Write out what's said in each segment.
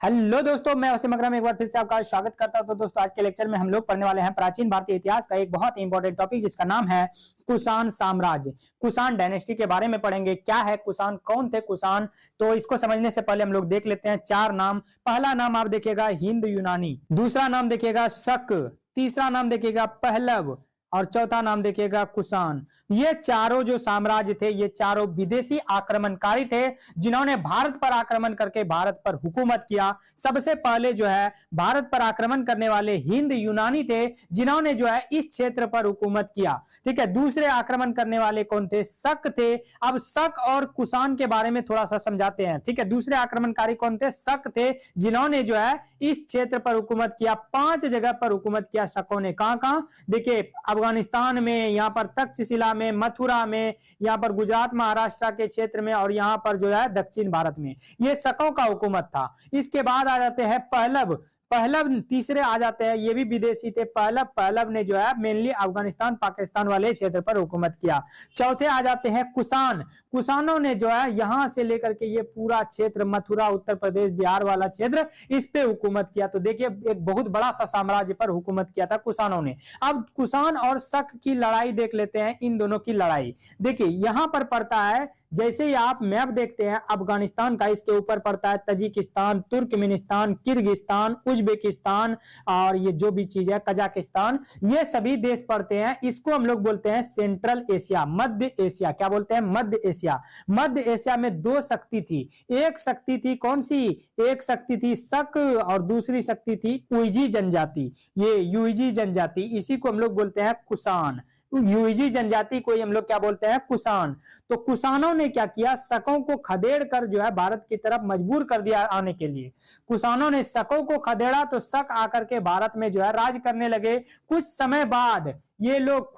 Hello दोस्तों, मैं वसीम अकरम एक बार फिर से आपका स्वागत करता हूं। तो दोस्तों, आज के लेक्चर में हम लोग पढ़ने वाले हैं प्राचीन भारतीय इतिहास का एक बहुत ही इंपॉर्टेंट टॉपिक, जिसका नाम है कुषाण साम्राज्य। कुषाण डायनेस्टी के बारे में पढ़ेंगे। क्या है कुषाण, कौन थे कुषाण, तो इसको समझने से पहले हम लोग देख लेते हैं चार नाम। पहला नाम आप देखिएगा हिंद यूनानी, दूसरा नाम देखिएगा शक, तीसरा नाम देखिएगा पहलव और चौथा नाम देखिएगा कुषाण। ये चारों जो साम्राज्य थे, ये चारों विदेशी आक्रमणकारी थे, जिन्होंने भारत पर आक्रमण करके भारत पर हुकूमत किया। सबसे पहले जो है भारत पर आक्रमण करने वाले हिंद यूनानी थे, जिन्होंने जो है इस क्षेत्र पर हुकूमत किया। ठीक है, दूसरे आक्रमण करने वाले कौन थे? शक थे। अब शक और कुषाण के बारे में थोड़ा सा समझाते हैं। ठीक है, दूसरे आक्रमणकारी कौन थे? शक थे, जिन्होंने जो है इस क्षेत्र पर हुकूमत किया। 5 जगह पर हुकूमत किया शकों ने। कहां कहां देखिए, अफगानिस्तान में, यहाँ पर तक्षशिला में, मथुरा में, यहाँ पर गुजरात महाराष्ट्र के क्षेत्र में, और यहाँ पर जो है दक्षिण भारत में, ये शकों का हुकूमत था। इसके बाद आ जाते हैं पहलव। पहलव तीसरे आ जाते हैं, ये भी विदेशी थे। पहलव ने जो है मेनली अफगानिस्तान पाकिस्तान वाले क्षेत्र पर हुकूमत किया। चौथे आ जाते हैं कुषाण। कुषाणों ने जो है यहां से लेकर के ये पूरा क्षेत्र, मथुरा, उत्तर प्रदेश, बिहार वाला क्षेत्र, इस पे हुकूमत किया। तो देखिए, एक बहुत बड़ा सा साम्राज्य पर हुकूमत किया था कुषाणों ने। अब कुषाण और शक की लड़ाई देख लेते हैं। इन दोनों की लड़ाई देखिए, यहां पर पड़ता है, जैसे ही आप मैप देखते हैं अफगानिस्तान का, इसके ऊपर पड़ता है तजिकिस्तान, तुर्कमेनिस्तान, किर्गिस्तान, उज्बेकिस्तान, और ये जो भी चीज है कजाकिस्तान, ये सभी देश पड़ते हैं। इसको हम लोग बोलते हैं सेंट्रल एशिया, मध्य एशिया। क्या बोलते हैं? मध्य एशिया। मध्य एशिया में 2 शक्ति थी। एक शक्ति थी कौन सी? एक शक्ति थी शक, और दूसरी शक्ति थी उइजी जनजाति। ये युइजी जनजाति, इसी को हम लोग बोलते हैं कुषाण। युइजी जनजाति को हम लोग क्या बोलते हैं? कुषाण। तो कुषाणों ने क्या किया? शकों को खदेड़ कर जो है भारत की तरफ मजबूर कर दिया आने के लिए। कुषाणों ने शकों को खदेड़ा, तो शक आकर के भारत में जो है राज करने लगे। कुछ समय बाद ये लोग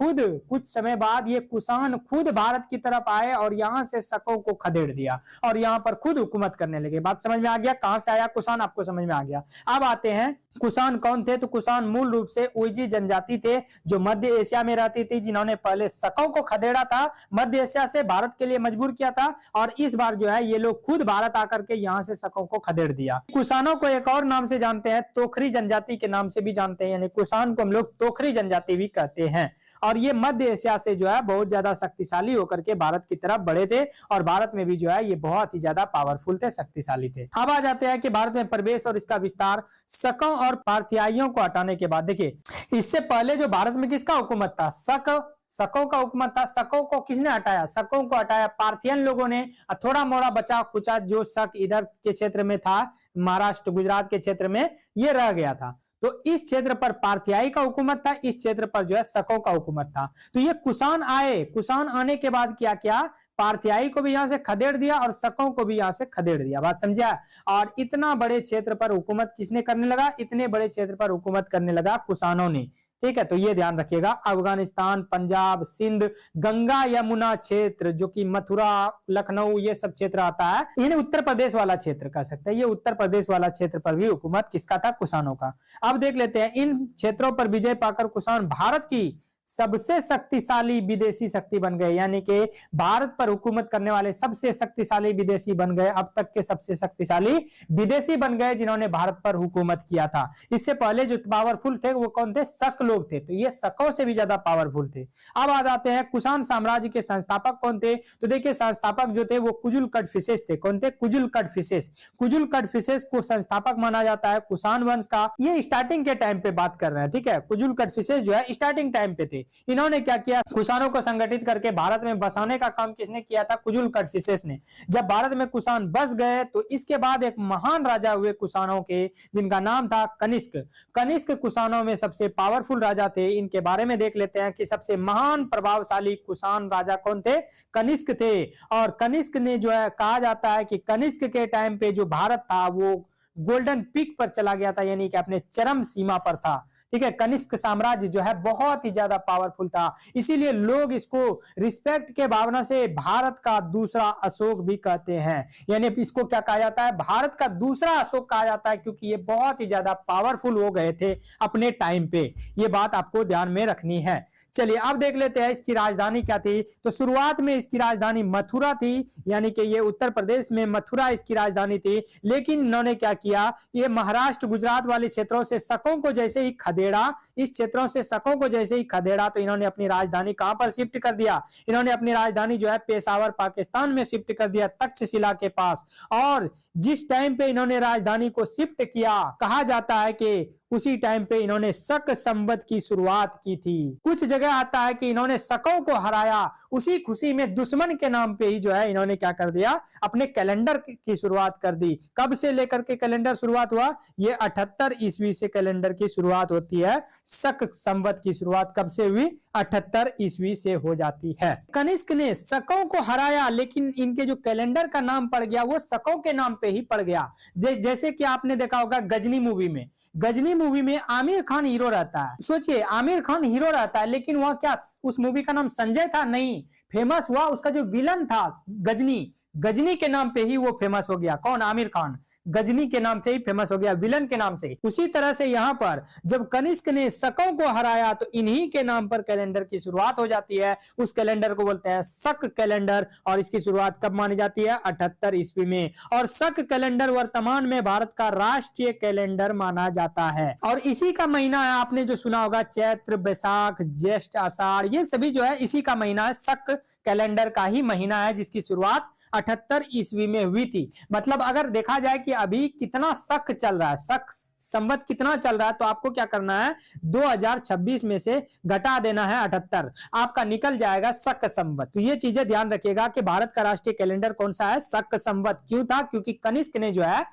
कुछ समय बाद ये कुषाण खुद भारत की तरफ आए और यहां से शकों को खदेड़ दिया और यहां पर खुद हुकूमत करने लगे। बात समझ में आ गया? कहां से आया कुषाण, आपको समझ में आ गया। अब आते हैं कुषाण कौन थे। तो कुषाण मूल रूप से उइजी जनजाति थे, जो मध्य एशिया में रहती थी, जिन्होंने पहले शकों को खदेड़ा था, मध्य एशिया से भारत के लिए मजबूर किया था, और इस बार जो है ये लोग खुद भारत आकर के यहां से शकों को खदेड़ दिया। कुषाणों को एक और नाम से जानते हैं, तोखरी जनजाति के नाम से भी जानते हैं, यानी कुषाण को हम लोग तोखरी जनजाति भी कहते हैं। और ये मध्य एशिया से जो है बहुत ज्यादा शक्तिशाली होकर के भारत की तरफ बढ़े थे, और भारत में भी जो है ये बहुत ही ज्यादा पावरफुल थे, शक्तिशाली थे। अब आ जाते हैं कि भारत में प्रवेश और इसका विस्तार। शकों और पारथियाइयों को हटाने के बाद, देखिए इससे पहले जो भारत में किसका हुकूमत था? शकों का हुकूमत था। शकों को किसने हटाया? शकों को हटाया पार्थियन लोगों ने। थोड़ा मोड़ा बचा कुचा जो शक इधर के क्षेत्र में था, महाराष्ट्र गुजरात के क्षेत्र में, ये रह गया था। तो इस क्षेत्र पर पार्थियाई का हुकूमत था, इस क्षेत्र पर जो है शकों का हुकूमत था। तो ये कुषाण आए। कुषाण आने के बाद क्या किया? पार्थियाई को भी यहां से खदेड़ दिया और शकों को भी यहां से खदेड़ दिया। बात समझा? और इतना बड़े क्षेत्र पर हुकूमत किसने करने लगा? इतने बड़े क्षेत्र पर हुकूमत करने लगा कुषाणों ने। ठीक है, तो ये ध्यान रखिएगा। अफगानिस्तान, पंजाब, सिंध, गंगा यमुना क्षेत्र, जो कि मथुरा, लखनऊ, ये सब क्षेत्र आता है, इन्हें उत्तर प्रदेश वाला क्षेत्र कह सकते हैं। ये उत्तर प्रदेश वाला क्षेत्र पर भी हुकूमत किसका था? कुषाणों का। अब देख लेते हैं, इन क्षेत्रों पर विजय पाकर कुषाण भारत की सबसे शक्तिशाली विदेशी शक्ति बन गए, यानी कि भारत पर हुकूमत करने वाले सबसे शक्तिशाली विदेशी बन गए। अब तक के सबसे शक्तिशाली विदेशी बन गए जिन्होंने भारत पर हुकूमत किया था। इससे पहले जो पावरफुल थे वो कौन थे? शक लोग थे। तो ये शकों से भी ज्यादा पावरफुल थे। अब आ जाते हैं कुषाण साम्राज्य के संस्थापक कौन थे। तो देखिए, संस्थापक जो थे वो कुजुल कटफिसेस थे। कौन थे? कुजुल कटफिसेस। कुजुल कटफिसेस को संस्थापक माना जाता है कुषाण वंश का। ये स्टार्टिंग के टाइम पे बात कर रहे हैं। ठीक है, कुजुल कटफिसेस जो है स्टार्टिंग टाइम पे थे। इन्होंने क्या किया? कुषाणों को संगठित करके भारत में बसाने का काम किसने किया था? कुजुल कटफिसेस ने। जब भारत में कुषाण बस गए, तो इसके बाद एक महान राजा हुए कुषाणों के, जिनका नाम था कनिष्क। कनिष्क कुषाणों में सबसे पावरफुल राजा थे। इनके बारे में देख लेते हैं कि सबसे महान प्रभावशाली कुषाण राजा कौन थे? कनिष्क थे। और कनिष्क ने जो है, कहा जाता है कि कनिष्क के टाइम पे जो भारत था वो गोल्डन पीक पर चला गया था, यानी कि अपने चरम सीमा पर था। ठीक है, कनिष्क साम्राज्य जो है बहुत ही ज्यादा पावरफुल था, इसीलिए लोग इसको रिस्पेक्ट के भावना से भारत का दूसरा अशोक भी कहते हैं। यानी इसको क्या कहा जाता है, भारत का दूसरा अशोक कहा जाता है, क्योंकि ये बहुत ही ज्यादा पावरफुल हो गए थे अपने टाइम पे। ये बात आपको ध्यान में रखनी है। चलिए अब देख लेते हैं इसकी राजधानी क्या थी। तो शुरुआत में इसकी राजधानी मथुरा थी, यानी कि ये उत्तर प्रदेश में मथुरा इसकी राजधानी थी। लेकिन इन्होंने क्या किया, ये महाराष्ट्र गुजरात वाले क्षेत्रों से शकों को जैसे ही खदेड़ा, इस क्षेत्रों से शकों को जैसे ही खदेड़ा, तो इन्होंने अपनी राजधानी कहां पर शिफ्ट कर दिया, इन्होंने अपनी राजधानी जो है पेशावर पाकिस्तान में शिफ्ट कर दिया, तक्षशिला के पास। और जिस टाइम पे इन्होंने राजधानी को शिफ्ट किया, कहा जाता है कि उसी टाइम पे इन्होंने शक संवत की शुरुआत की थी। कुछ जगह आता है कि इन्होंने शकों को हराया, उसी खुशी में दुश्मन के नाम पे ही जो है इन्होंने क्या कर दिया, अपने कैलेंडर की शुरुआत कर दी। कब से लेकर के कैलेंडर शुरुआत हुआ, ये 78 ईस्वी से कैलेंडर की शुरुआत होती है। शक संवत की शुरुआत कब से हुई, 78 ईस्वी से हो जाती है। कनिष्क ने शकों को हराया, लेकिन इनके जो कैलेंडर का नाम पड़ गया वो शकों के नाम पे ही पड़ गया। जैसे कि आपने देखा होगा गजनी मूवी में, गजनी मूवी में आमिर खान हीरो रहता है। सोचिए आमिर खान हीरो रहता है, लेकिन वह क्या उस मूवी का नाम संजय था, नहीं, फेमस हुआ उसका जो विलन था गजनी, गजनी के नाम पे ही वो फेमस हो गया। कौन, आमिर खान, गजनी के नाम से ही फेमस हो गया, विलन के नाम से। उसी तरह से यहाँ पर जब कनिष्क ने शकों को हराया तो इन्हीं के नाम पर कैलेंडर की शुरुआत हो जाती है। उस कैलेंडर को बोलते हैं शक कैलेंडर, और इसकी शुरुआत कब मानी जाती है, 78 ईस्वी में। और शक कैलेंडर वर्तमान में भारत का राष्ट्रीय कैलेंडर माना जाता है। और इसी का महीना है, आपने जो सुना होगा चैत्र, बैसाख, ज्येष्ठ, आषाढ़, ये सभी जो है इसी का महीना है, शक कैलेंडर का ही महीना है, जिसकी शुरुआत 78 ईस्वी में हुई थी। मतलब अगर देखा जाए कि अभी कितना शक चल रहा है, शक संवत कितना चल रहा है, तो आपको क्या करना है, 2026 में से घटा देना है 78, आपका निकल जाएगा शक संवत। तो ये चीजें ध्यान रखिएगा कि भारत का राष्ट्रीय कैलेंडर कौन सा है, शक संवत। क्यों था, क्योंकि कनिष्क ने जो है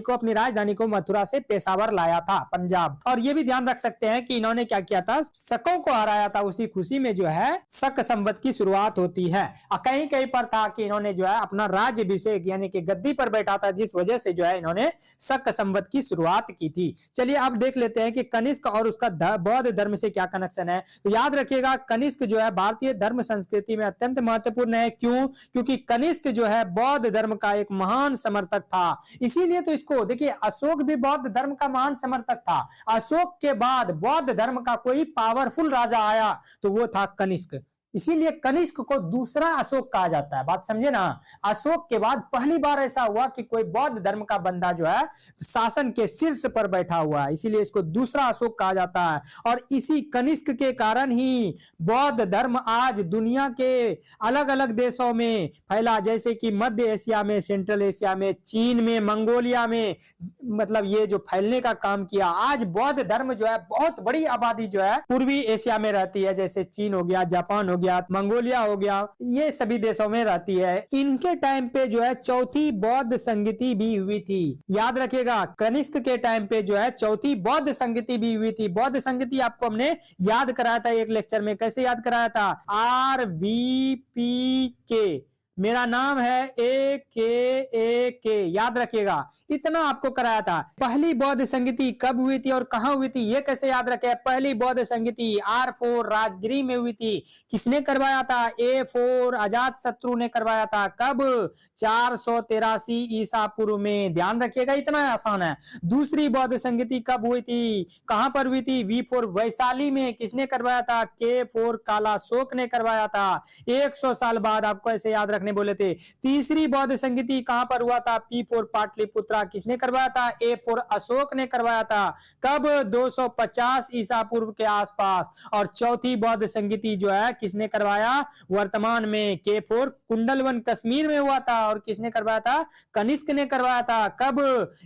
अपनी राजधानी को मथुरा से पेशावर लाया था, पंजाब। और ये भी ध्यान रख सकते हैं कि इन्होंने क्या किया था, शकों को हराया था, उसी खुशी में जो है शक संवत की शुरुआत होती है। कहीं कहीं पर था कि इन्होंने जो है अपना राज्याभिषेक यानी कि गद्दी पर बैठा था, जिस वजह से जो है इन्होंने शक संवत की शुरुआत की थी। चलिए अब देख लेते हैं कि कनिष्क और उसका बौद्ध धर्म से क्या कनेक्शन है। तो याद रखिएगा कनिष्क जो है भारतीय धर्म संस्कृति में अत्यंत महत्वपूर्ण है। क्यों, क्योंकि कनिष्क जो है बौद्ध धर्म का एक महान समर्थक था। इसीलिए तो इसको देखिए, अशोक भी बौद्ध धर्म का महान समर्थक था। अशोक के बाद बौद्ध धर्म का कोई पावरफुल राजा आया तो वो था कनिष्क। इसीलिए कनिष्क को दूसरा अशोक कहा जाता है। बात समझे ना, अशोक के बाद पहली बार ऐसा हुआ कि कोई बौद्ध धर्म का बंदा जो है शासन के शीर्ष पर बैठा हुआ है, इसीलिए इसको दूसरा अशोक कहा जाता है। और इसी कनिष्क के कारण ही बौद्ध धर्म आज दुनिया के अलग अलग देशों में फैला, जैसे कि मध्य एशिया में, सेंट्रल एशिया में, चीन में, मंगोलिया में, मतलब ये जो फैलने का काम किया। आज बौद्ध धर्म जो है बहुत बड़ी आबादी जो है पूर्वी एशिया में रहती है, जैसे चीन हो गया, जापान हो गया, मंगोलिया हो गया, ये सभी देशों में रहती है। इनके टाइम पे जो है चौथी बौद्ध संगति भी हुई थी। याद रखिएगा कनिष्क के टाइम पे जो है चौथी बौद्ध संगति भी हुई थी। बौद्ध संगति आपको हमने याद कराया था एक लेक्चर में। कैसे याद कराया था, RVPK, मेरा नाम है AKAK, याद रखिएगा, इतना आपको कराया था। पहली बौद्ध संगति कब हुई थी और कहां हुई थी, ये कैसे याद रखे। पहली बौद्ध संगति R4 राजगिरी में हुई थी। किसने करवाया था, A4 अजात शत्रु ने करवाया था। कब, 483 ईसा पूर्व में। ध्यान रखिएगा, इतना आसान है। दूसरी बौद्ध संगति कब हुई थी, कहां पर हुई थी, V4 वैशाली में। किसने करवाया था, K4 कालाशोक ने करवाया था। 100 साल बाद आपको ऐसे याद रखने बोले थे। तीसरी बौद्ध संगति कहां पर हुआ था, P4 पाटलिपुत्रा। किसने करवाया था, A4 अशोक ने करवाया था। कब, 250 ईसा पूर्व के आसपास। और चौथी बौद्ध संगति जो है किसने करवाया, वर्तमान में K4 कुंडलवन कश्मीर में हुआ था। और किसने करवाया था, कनिष्क ने करवाया था। कब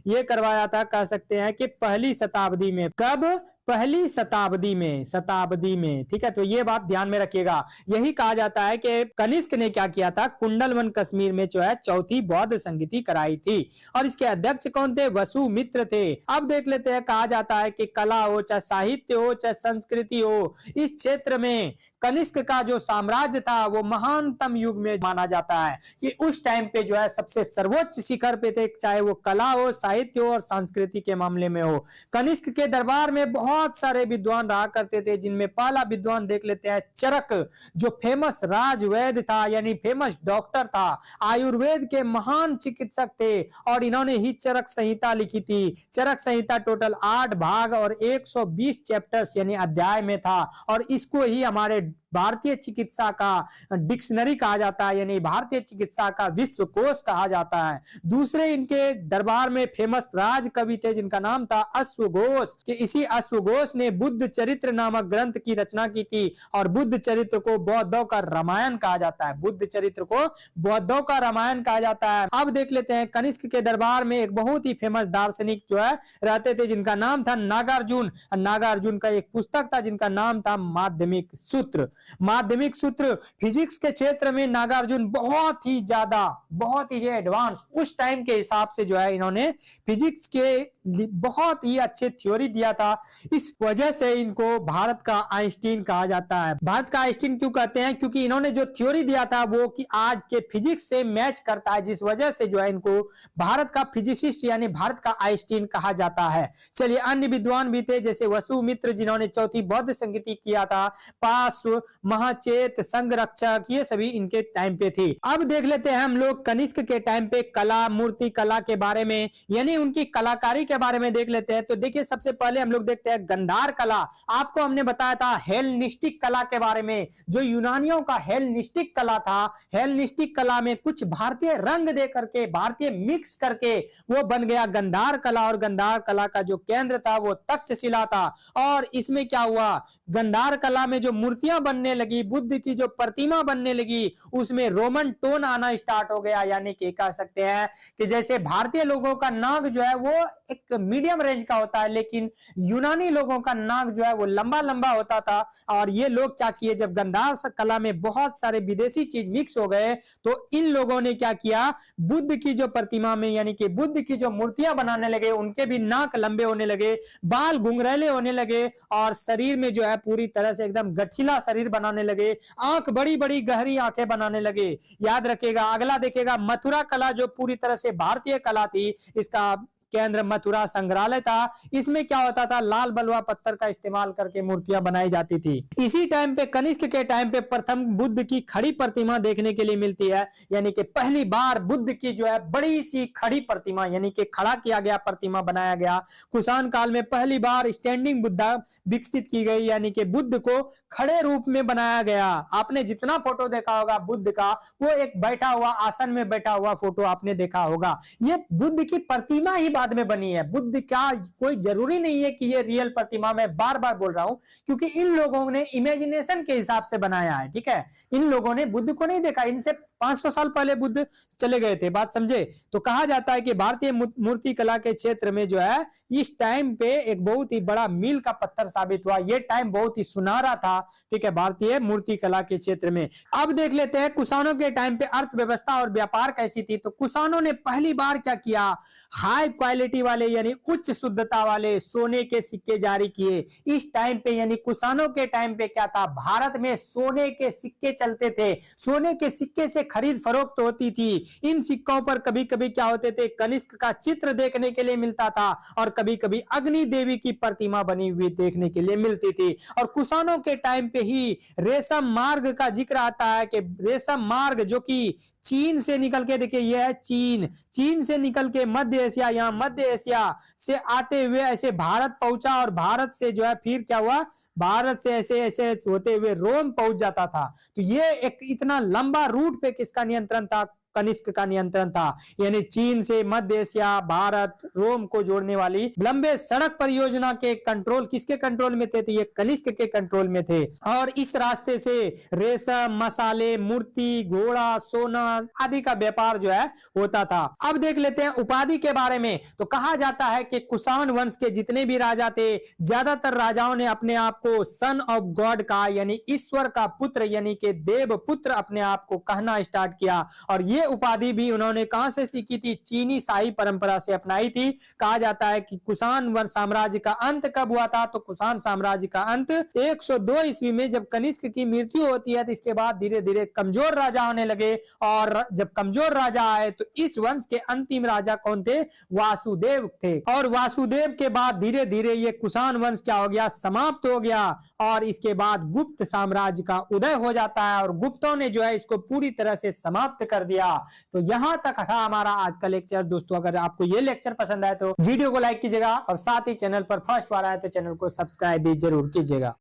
ये करवाया था, कह सकते हैं कि पहली शताब्दी में। कब, पहली शताब्दी में, ठीक है। तो ये बात ध्यान में रखिएगा। यही कहा जाता है कि कनिष्क ने क्या किया था, कुंडलवन कश्मीर में जो है चौथी बौद्ध संगति कराई थी। और इसके अध्यक्ष कौन थे, वसुमित्र थे। अब देख लेते हैं, कहा जाता है कि कला हो, चाहे साहित्य हो, चाहे संस्कृति हो, इस क्षेत्र में कनिष्क का जो साम्राज्य था वो महानतम युग में माना जाता है कि उस टाइम पे जो है सबसे सर्वोच्च शिखर पे थे, चाहे वो कला हो, साहित्य हो और संस्कृति के मामले में हो। कनिष्क के दरबार में बहुत सारे विद्वान रहा करते थे, जिनमें पहला विद्वान देख लेते हैं चरक, जो फेमस राजवैद्य था, यानी फेमस डॉक्टर था, आयुर्वेद के महान चिकित्सक थे और इन्होंने ही चरक संहिता लिखी थी। चरक संहिता टोटल 8 भाग और 120 चैप्टर्स यानी अध्याय में था और इसको ही हमारे भारतीय चिकित्सा का डिक्शनरी कहा जाता है, यानी भारतीय चिकित्सा का विश्वकोश कहा जाता है। दूसरे इनके दरबार में फेमस राज कवि थे जिनका नाम था अश्वघोष, कि इसी अश्वघोष ने बुद्ध चरित्र नामक ग्रंथ की रचना की थी और बुद्ध चरित्र को बौद्धों का रामायण कहा जाता है। बुद्ध चरित्र को बौद्धों का रामायण कहा जाता है। अब देख लेते हैं कनिष्क के दरबार में एक बहुत ही फेमस दार्शनिक जो है रहते थे, जिनका नाम था नागार्जुन। नागार्जुन का एक पुस्तक था जिनका नाम था माध्यमिक सूत्र। माध्यमिक सूत्र फिजिक्स के क्षेत्र में नागार्जुन बहुत ही एडवांस उस टाइम के हिसाब से जो है इन्होंने फिजिक्स के बहुत ही अच्छे थ्योरी दिया था। इस वजह से इनको भारत का आइंस्टीन कहा जाता है। भारत का आइंस्टीन क्यों कहते हैं? क्योंकि इन्होंने जो थ्योरी दिया था वो कि आज के फिजिक्स से मैच करता है, जिस वजह से जो है इनको भारत का फिजिसिस्ट यानी भारत का आइंस्टीन कहा जाता है। चलिए, अन्य विद्वान भी थे जैसे वसुमित्र जिन्होंने चौथी बौद्ध संगति किया था, पार्श्व, महाचेत, संघरक्षक, ये सभी इनके टाइम पे थे। अब देख लेते हैं हम लोग कनिष्क के टाइम पे कला, मूर्ति कला के बारे में, यानी उनकी कलाकारी के बारे में देख लेते हैं। तो देखिए, सबसे पहले हम लोग देखते हैं गंधार कला। आपको हमने बताया था हेलेनिस्टिक कला के बारे में, जो यूनानियों का हेलेनिस्टिक कला था। हेलेनिस्टिक कला में कुछ भारतीय रंग दे करके, भारतीय मिक्स करके वो बन गया गंधार कला, और गंधार कला का जो केंद्र था वो तक्षशिला था। और इसमें क्या हुआ, गंधार कला में जो मूर्तियां बनने लगी, बुद्ध की जो प्रतिमा बनने लगी, उसमें रोमन टोन आना स्टार्ट हो गया। यानी कि कह सकते हैं कि जैसे भारतीय लोगों का नाक जो है वो एक मीडियम रेंज का होता है, लेकिन यूनानी लोगों का नाक जो है वो लंबा लंबा होता था। और ये लोग क्या किए, जब गंधार कला में बहुत सारे विदेशी चीज मिक्स हो गए तो इन लोगों ने क्या किया, बुद्ध की जो प्रतिमा में यानी कि बुद्ध की जो मूर्तियां बनाने लगे, उनके भी नाक लंबे होने लगे, बाल घुंघरैले होने लगे और शरीर में जो है पूरी तरह से एकदम गठीला शरीर बनाने लगे, आंख बड़ी बड़ी गहरी आंखें बनाने लगे। याद रखिएगा, अगला देखिएगा मथुरा कला, जो पूरी तरह से भारतीय कला थी। इसका केंद्र मथुरा संग्रहालय था। इसमें क्या होता था, लाल बलुआ पत्थर का इस्तेमाल करके मूर्तियां बनाई जाती थी। इसी टाइम पे कनिष्क के टाइम पे प्रथम बुद्ध की खड़ी प्रतिमा देखने के लिए मिलती है, यानी कि पहली बार बुद्ध की जो है बड़ी सी खड़ी प्रतिमा यानी कि खड़ा किया गया प्रतिमा बनाया गया। कुषाण काल में पहली बार स्टैंडिंग बुद्धा विकसित की गई, यानी कि बुद्ध को खड़े रूप में बनाया गया। आपने जितना फोटो देखा होगा बुद्ध का, वो एक बैठा हुआ आसन में बैठा हुआ फोटो आपने देखा होगा। ये बुद्ध की प्रतिमा ही बाद में बनी है। बुद्ध का कोई जरूरी नहीं है कि ये रियल प्रतिमा, मैं बार बार बोल रहा हूं, क्योंकि इन लोगों ने इमेजिनेशन के हिसाब से बनाया है। ठीक है, इन लोगों ने बुद्ध को नहीं देखा, इनसे 500 साल पहले बुद्ध चले गए थे, बात समझे। तो कहा जाता है कि भारतीय मूर्ति कला के क्षेत्र में जो है इस टाइम पे एक बहुत ही बड़ा मील का पत्थर साबित हुआ। ये टाइम बहुत ही सुनहरा था, ठीक है, भारतीय मूर्ति कला के क्षेत्र में। अब देख लेते हैं कुषाणों के टाइम पे अर्थव्यवस्था और व्यापार कैसी थी। तो कुषाणों ने पहली बार क्या किया, हाई क्वालिटी वाले यानी उच्च शुद्धता वाले सोने के सिक्के जारी किए। इस टाइम पे यानी कुषाणों के टाइम पे क्या था, भारत में सोने के सिक्के चलते थे, सोने के सिक्के से खरीद फरोख्त होती थी। इन सिक्कों पर कभी कभी क्या होते थे, कनिष्क का चित्र देखने के लिए मिलता था और कभी कभी अग्नि देवी की प्रतिमा बनी हुई देखने के लिए मिलती थी। और कुषाणों के टाइम पे ही रेशम मार्ग का जिक्र आता है कि रेशम मार्ग जो कि चीन से निकल के, देखिए यह है चीन से निकल के मध्य एशिया, यहाँ मध्य एशिया से आते हुए ऐसे भारत पहुंचा और भारत से जो है फिर क्या हुआ, भारत से ऐसे ऐसे होते हुए रोम पहुंच जाता था। तो ये एक इतना लंबा रूट पे किसका नियंत्रण था, कनिष्क का नियंत्रण था। यानी चीन से मध्य एशिया, भारत, रोम को जोड़ने वाली लंबे सड़क परियोजना के कंट्रोल किसके कंट्रोल में थे, तो ये कनिष्क के कंट्रोल में थे। और इस रास्ते से रेशम, मसाले, मूर्ति, घोड़ा, सोना आदि का व्यापार जो है होता था। अब देख लेते हैं उपाधि के बारे में। तो कहा जाता है कि कुषाण वंश के जितने भी राजा थे, ज्यादातर राजाओं ने अपने आप को सन ऑफ गॉड का यानी ईश्वर का पुत्र यानी कि देव पुत्र अपने आप को कहना स्टार्ट किया। और ये ये उपाधि भी उन्होंने कहां से सीखी थी? चीनी शाही परंपरा से अपनाई थी। कहा जाता है कि कुषाण वंश साम्राज्य का अंत कब हुआ था? तो कुषाण साम्राज्य का अंत 102 ईस्वी में जब कनिष्क की मृत्यु होती है। तो इसके बाद धीरे धीरे कमजोर राजा होने लगे, और जब कमजोर राजा आए तो इस वंश के अंतिम राजा कौन थे? वासुदेव थे। और वासुदेव के बाद धीरे धीरे ये कुषाण वंश क्या हो गया? समाप्त हो गया। और इसके बाद गुप्त साम्राज्य का उदय हो जाता है, और गुप्तों ने जो है इसको पूरी तरह से समाप्त कर दिया। तो यहां तक था हमारा आज का लेक्चर। दोस्तों अगर आपको ये लेक्चर पसंद आए तो वीडियो को लाइक कीजिएगा, और साथ ही चैनल पर फर्स्ट बार आए तो चैनल को सब्सक्राइब भी जरूर कीजिएगा।